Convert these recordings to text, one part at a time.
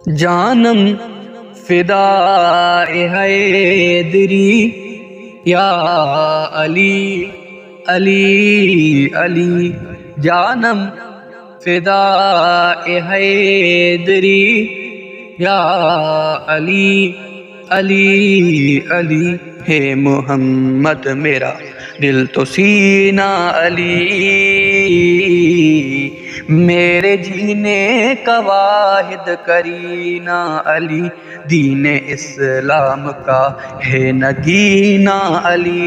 جانم فدائے حیدری یا علی علی علی، جانم فدائے حیدری یا علی علی علی، ہے محمد میرا دل تو سینہ علی، میرے جینے کا واحد کرینہ علی، دین اسلام کا ہے نگینہ علی،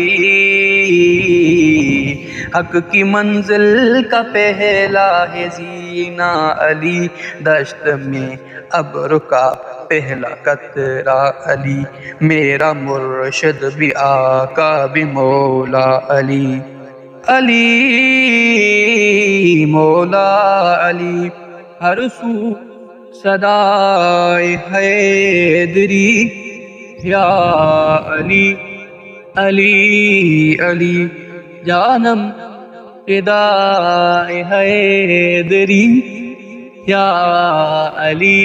حق کی منزل کا پہلا ہے زینہ علی، دشت میں ابر کا پہلا قطرہ علی، میرا مرشد بھی آقا بھی مولا علی، علی مولا علی، ہر سو صدائے حیدری یا علی علی علی، جانم فدائے حیدری یا علی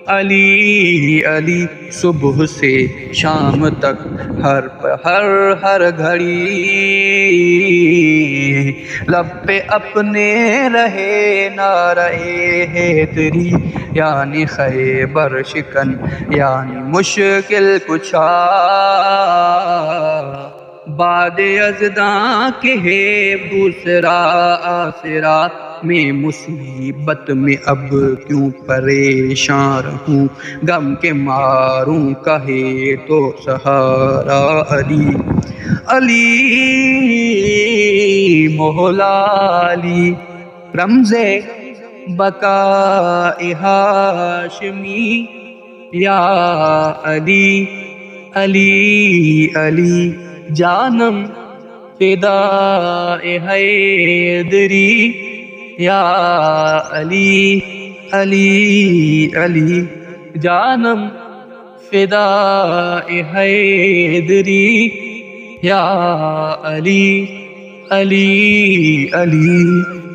علی علی، صبح سے شام تک ہر گھڑی لب پہ اپنے رہے نعرہ حیدری، یعنی خیبر شکن یعنی مشکل کشا، بعد یزداں کے ہے دوسرا آسرا، میں مصیبت میں اب کیوں پریشان رہوں، غم کے ماروں کہے تو سہارا علی، علی مولا علی، رمز بقاء ہاشمی یا علی علی علی، جانم فدائے حیدری یا علی علی علی، جانم فدائے حیدری یا علی علی علی۔